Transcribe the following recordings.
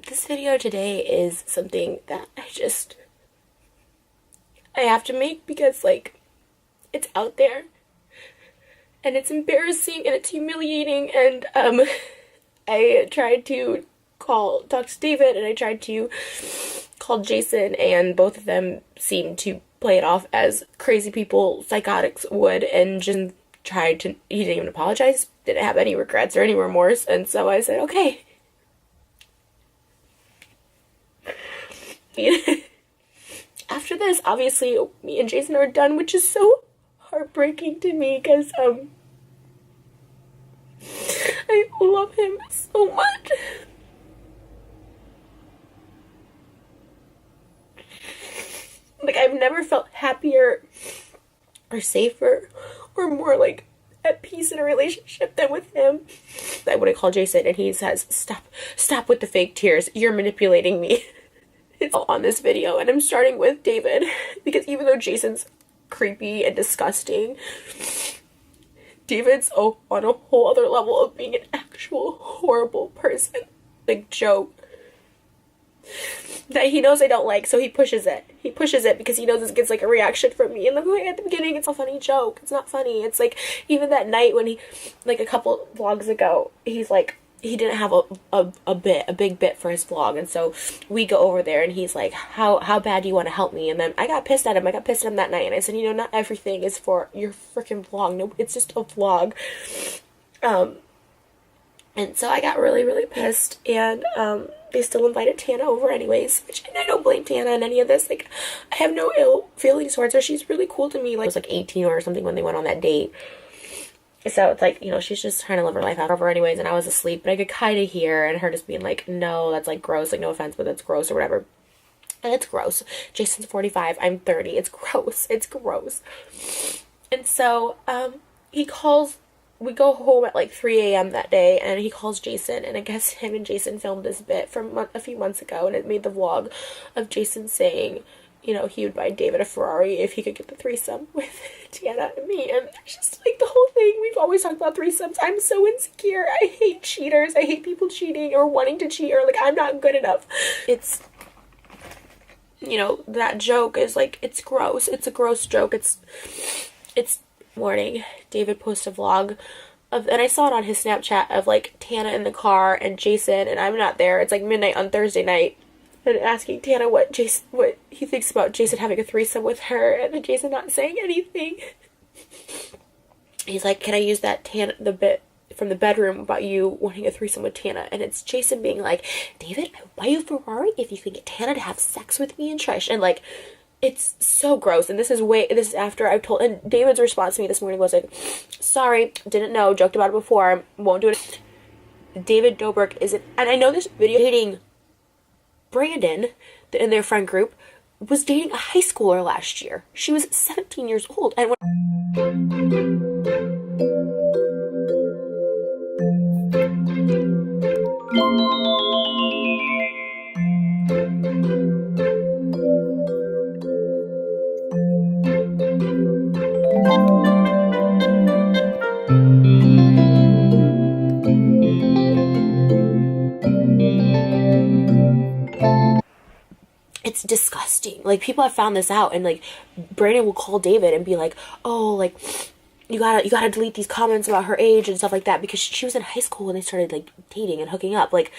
This video today is something that I have to make because, like, it's out there and it's embarrassing and it's humiliating, and I tried to talk to David, and I tried to call Jason, and both of them seemed to play it off as crazy people, psychotics would, and just he didn't even apologize, didn't have any regrets or any remorse, and so I said, okay. After this, obviously, me and Jason are done, which is so heartbreaking to me because, I love him so much. Like, I've never felt happier or safer or more, like, at peace in a relationship than with him. I wouldn't call Jason, and he says, stop with the fake tears. You're manipulating me. It's all on this video, and I'm starting with David, because even though Jason's creepy and disgusting, David's on a whole other level of being an actual horrible person. Like, joke that he knows I don't like, so he pushes it. He pushes it because he knows this gets, like, a reaction from me. And like at the beginning, it's a funny joke. It's not funny. It's like, even that night when he, like, a couple vlogs ago, he's like, he didn't have a big bit for his vlog, and so we go over there, and he's like, how bad do you want to help me? And then I got pissed at him. I got pissed at him that night, and I said, you know, not everything is for your freaking vlog. No, it's just a vlog. And so I got really pissed, and they still invited Tana over anyways, which, and I don't blame Tana in any of this. Like, I have no ill feelings towards her. She's really cool to me. Like, I was like 18 or something when they went on that date. So it's like, you know, she's just trying to live her life out of her anyways, and I was asleep, but I could kind of hear, and her just being like, no, that's, like, gross, like, no offense, but that's gross or whatever. And it's gross. Jason's 45, I'm 30. It's gross. It's gross. And so, he calls, we go home at, like, 3 a.m. that day, and he calls Jason, and I guess him and Jason filmed this bit from a few months ago, and it made the vlog of Jason saying, you know, he would buy David a Ferrari if he could get the threesome with Tana and me. And it's just, like, the whole thing. We've always talked about threesomes. I'm so insecure. I hate cheaters. I hate people cheating or wanting to cheat, or, like, I'm not good enough. It's, you know, that joke is, like, it's gross. It's a gross joke. It's morning. David posted a vlog of, and I saw it on his Snapchat, of, like, Tana in the car and Jason, and I'm not there. It's, like, midnight on Thursday night. And asking Tana what he thinks about Jason having a threesome with her, and Jason not saying anything. He's like, can I use that the bit from the bedroom about you wanting a threesome with Tana? And it's Jason being like, David, I would buy you a Ferrari if you can get Tana to have sex with me and Trish. And, like, it's so gross. And this is after I've told, and David's response to me this morning was like, sorry, didn't know, joked about it before, won't do it. David Dobrik isn't, and I know this video dating Brandon in their friend group was dating a high schooler last year. She was 17 years old, and it's disgusting. Like, people have found this out, and, like, Brandon will call David and be like, oh, like, you gotta delete these comments about her age and stuff like that, because she was in high school when they started, like, dating and hooking up. Like,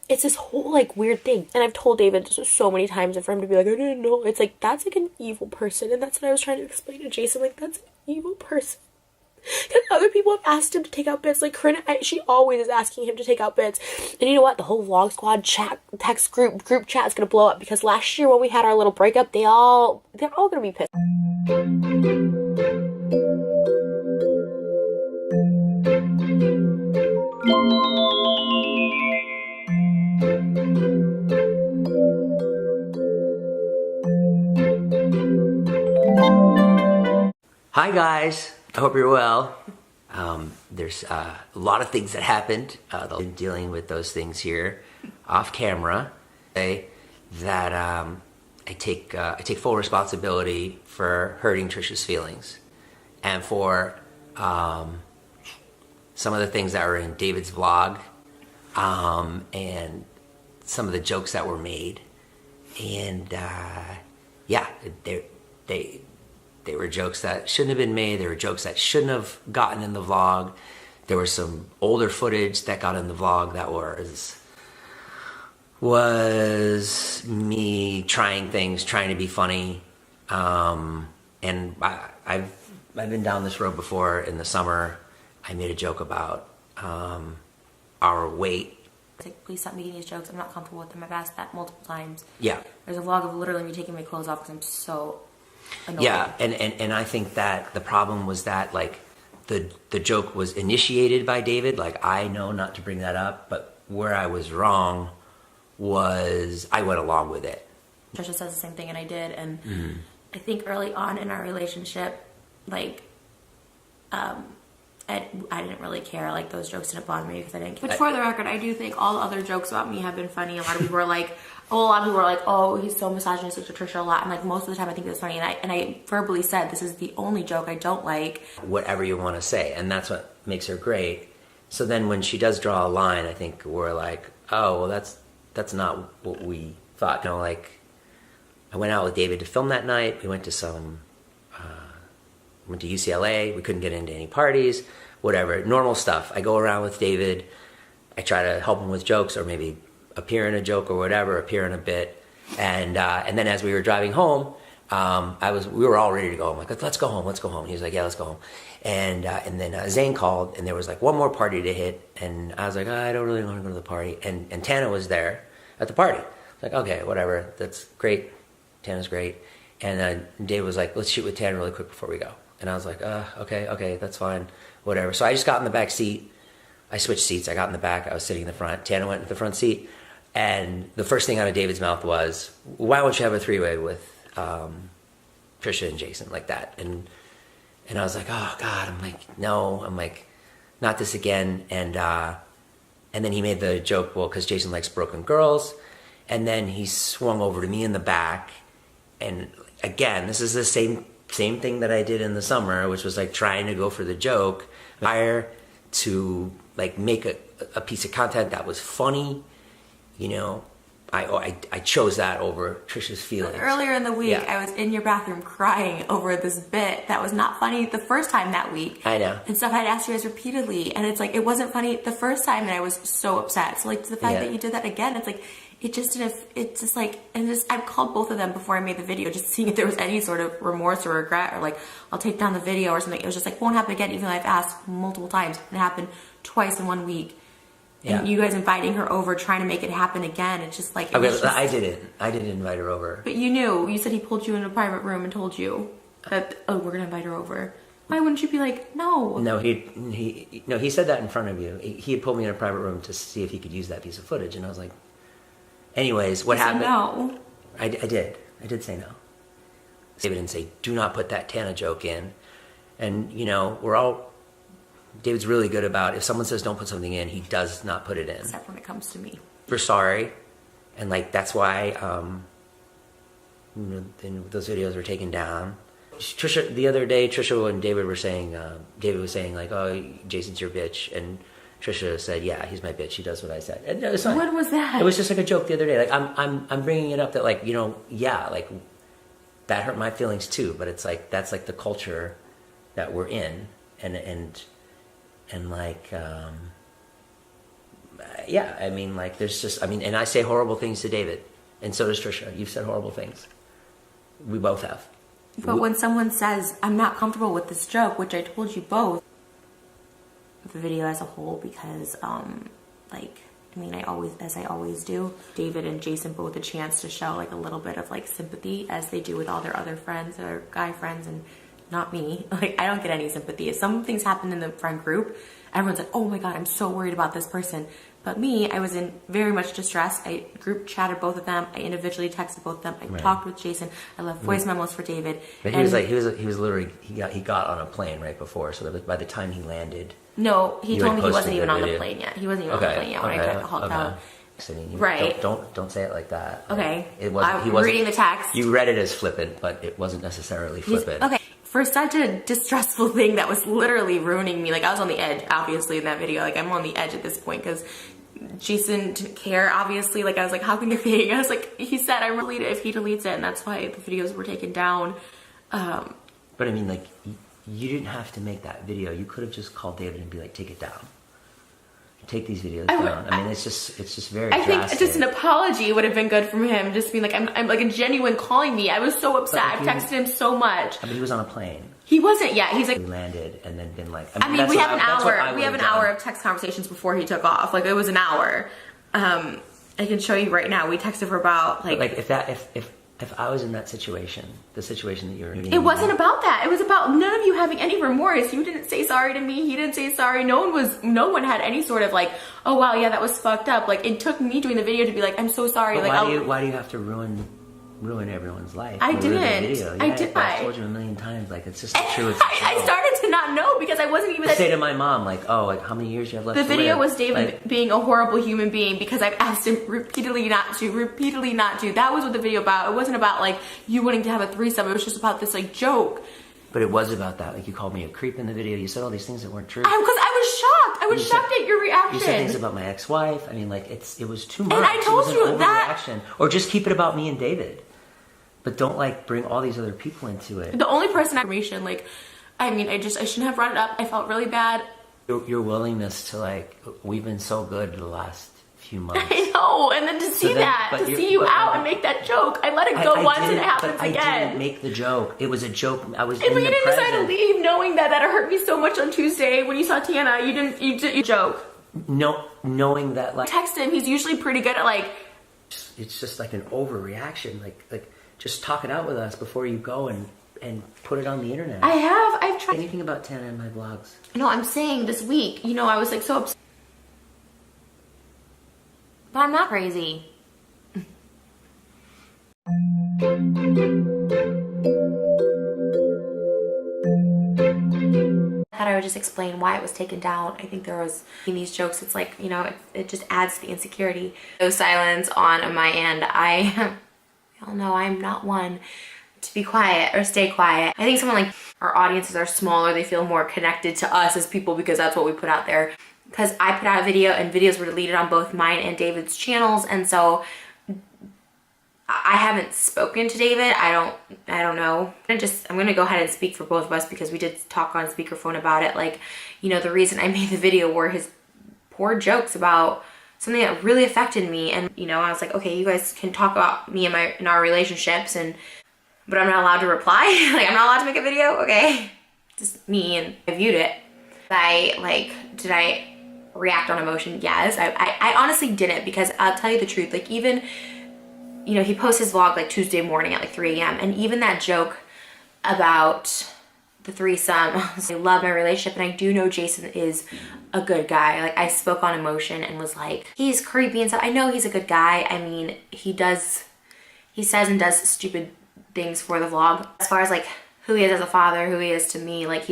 it's this whole, like, weird thing. And I've told David so many times, and for him to be like, I didn't know. It's like, that's, like, an evil person. And that's what I was trying to explain to Jason. Like, that's an evil person. Because other people have asked him to take out bits. Like, Corinne, she always is asking him to take out bits. And you know what? The whole vlog squad text group chat is gonna blow up, because last year when we had our little breakup, they're all gonna be pissed. Hi guys, I hope you're well. There's a lot of things that happened. I've been dealing with those things here off camera. That take full responsibility for hurting Trisha's feelings, and for some of the things that were in David's vlog, and some of the jokes that were made, and yeah, they were jokes that shouldn't have been made. They were jokes that shouldn't have gotten in the vlog. There was some older footage that got in the vlog that was me trying things, trying to be funny, and I've been down this road before. In the summer, I made a joke about our weight. Like, please stop making these jokes. I'm not comfortable with them. I've asked that multiple times. Yeah. There's a vlog of literally me taking my clothes off because I'm so annoyed. Yeah, and I think that the problem was that, like, the joke was initiated by David. Like, I know not to bring that up, but where I was wrong was I went along with it. Trisha says the same thing, and I did. And I think early on in our relationship, like, I didn't really care. Like, those jokes didn't bother me because I didn't care. But for the record, I do think all the other jokes about me have been funny. A lot of people are like, oh, he's so misogynistic to Trisha a lot. And like, most of the time I think it's funny. And I verbally said, this is the only joke I don't like. Whatever you want to say. And that's what makes her great. So then when she does draw a line, I think we're like, oh, well, that's not what we thought. You know, like, I went out with David to film that night. We went to went to UCLA. We couldn't get into any parties, whatever. Normal stuff. I go around with David. I try to help him with jokes, or maybe appear in a joke or whatever, appear in a bit. And then as we were driving home, we were all ready to go. I'm like, let's go home. He was like, yeah, let's go home. And then Zane called, and there was like one more party to hit. And I was like, I don't really want to go to the party. And Tana was there at the party. I was like, okay, whatever. That's great. Tana's great. And Dave was like, let's shoot with Tana really quick before we go. And I was like, okay, that's fine, whatever. So I just got in the back seat. I switched seats. I got in the back. I was sitting in the front. Tana went in the front seat. And the first thing out of David's mouth was, why don't you have a three-way with Trisha and Jason like that? And I was like, oh, God. I'm like, no. I'm like, not this again. And then he made the joke, well, because Jason likes broken girls. And then he swung over to me in the back. And again, this is the same thing that I did in the summer, which was like trying to go for the joke, to like make a piece of content that was funny. You know, I chose that over Trisha's feelings. Earlier in the week, yeah. I was in your bathroom crying over this bit that was not funny the first time that week. I know. And stuff I'd asked you guys repeatedly, and it's like, it wasn't funny the first time, and I was so upset. So like, the fact that you did that again, it's like, I've called both of them before I made the video, just seeing if there was any sort of remorse or regret, or like, I'll take down the video or something. It was just like, won't happen again, even though I've asked multiple times. And it happened twice in 1 week. And you guys inviting her over, trying to make it happen again. It's just like... I didn't invite her over. But you knew. You said he pulled you in a private room and told you that, oh, we're going to invite her over. Why wouldn't you be like, no? No, he said that in front of you. He had pulled me in a private room to see if he could use that piece of footage. And I was like... Anyways, what happened? No. I did. I did say no. David didn't say, do not put that Tana joke in. And, you know, David's really good about, if someone says don't put something in, he does not put it in. Except when it comes to me. We're sorry. And, like, that's why those videos were taken down. Trisha, the other day, Trisha and David were saying, David was saying, like, oh, Jason's your bitch. And Trisha said, yeah, he's my bitch. He does what I said. And it was fine. What was that? It was just like a joke the other day. Like, I'm bringing it up that, like, you know, yeah, like, that hurt my feelings too. But it's like, that's like the culture that we're in. And like, yeah, I mean, like, there's just, I mean, and I say horrible things to David. And so does Trisha. You've said horrible things. We both have. But when someone says, I'm not comfortable with this joke, which I told you both, the video as a whole, because, like, I mean, as I always do, David and Jason both a chance to show, like, a little bit of, like, sympathy, as they do with all their other friends, their guy friends, and not me. Like, I don't get any sympathy. If some things happen in the friend group, everyone's like, oh my God, I'm so worried about this person. But me, I was in very much distress. I group chatted both of them. I individually texted both of them. I talked with Jason. I left voice memos for David. But he was literally, he got on a plane right before. So that by the time he landed. No, he told me he wasn't even on the plane yet. He wasn't even on the plane yet when I tried to Hulk out. I mean, Right. Don't say it like that. Okay. Like, it wasn't. I'm He wasn't reading the text. You read it as flippant, but it wasn't necessarily flippant. Okay. For such a distressful thing that was literally ruining me, like I was on the edge, obviously, in that video. Like I'm on the edge at this point because Jason didn't care, obviously. Like I was like, how can you think? I was like, he said I delete it if he deletes it, and that's why the videos were taken down. But I mean, like, you didn't have to make that video. You could have just called David and be like, take it down. Take these videos down. I mean, it's just very drastic. I think just an apology would have been good from him. Just being like, I'm like a genuine calling me. I was so upset. I've texted him so much. I mean, he was on a plane. He wasn't yet. He's like, he landed and then been like, I mean we have an hour. We have an hour of text conversations before he took off. Like it was an hour. I can show you right now. We texted for about like if I was in that situation, the situation that you're in. It wasn't about that. It was about none of you having any remorse. You didn't say sorry to me. He didn't say sorry. No one had any sort of like, oh wow, yeah, that was fucked up. Like it took me doing the video to be like, I'm so sorry. But like why do you have to ruin everyone's life? I didn't. I told you a million times, like it's just true. I started to not know because I wasn't even. I say to my mom, like, oh, like how many years you have left? The to video live? was David being a horrible human being because I've asked him repeatedly not to. That was what the video about. It wasn't about like you wanting to have a threesome. It was just about this like joke. But it was about that. Like you called me a creep in the video. You said all these things that weren't true. Because I was shocked. I was shocked at your reaction. You said things about my ex-wife. I mean, like it was too much. And I told you that. Overreaction. Or just keep it about me and David. But don't like bring all these other people into it. The only person information, like, I mean, I shouldn't have brought it up. I felt really bad. Your willingness to like, we've been so good the last few months. I know, and then to see you out and make that joke. I let it go once and it happens again. I didn't make the joke. It was a joke. I was. But you didn't decide to leave, knowing that hurt me so much on Tuesday when you saw Tana. You joke. No, knowing that like. Text him. He's usually pretty good at like. It's just like an overreaction. Like. Just talk it out with us before you go and put it on the internet. I've tried. Anything about Tana in my vlogs? No, I'm saying this week, I was like so upset. But I'm not crazy. I thought I would just explain why it was taken down. I think there was, in these jokes, it's like, it just adds to the insecurity. No silence on my end. Y'all know I'm not one to be quiet or stay quiet. I think someone like our audiences are smaller. They feel more connected to us as people because that's what we put out there. Because I put out a video and videos were deleted on both mine and David's channels, and so I haven't spoken to David. I don't know. I'm gonna go ahead and speak for both of us because we did talk on speakerphone about it. Like, the reason I made the video were his poor jokes about something that really affected me, and I was like, okay, you guys can talk about me and our relationships, but I'm not allowed to reply. Like, I'm not allowed to make a video. Okay, just me, and I viewed it. Did I react on emotion? Yes. I honestly didn't, because I'll tell you the truth. Like, even he posts his vlog like Tuesday morning at like 3 a.m. and even that joke about the threesome, I love my relationship, and I do know Jason is a good guy. Like, I spoke on emotion and was like, he's creepy and stuff. I know he's a good guy. I mean, he says and does stupid things for the vlog. As far as like who he is as a father, who he is to me, like,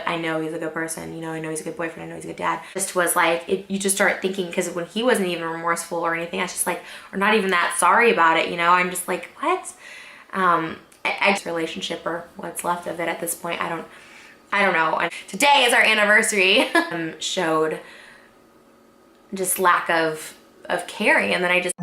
I know he's a good person. I know he's a good boyfriend. I know he's a good dad. Just was like, you just start thinking, because when he wasn't even remorseful or anything, I was just like, or not even that sorry about it, I'm just like, what? Relationship, or what's left of it at this point, I don't know. And today is our anniversary. Showed just lack of caring, and then I just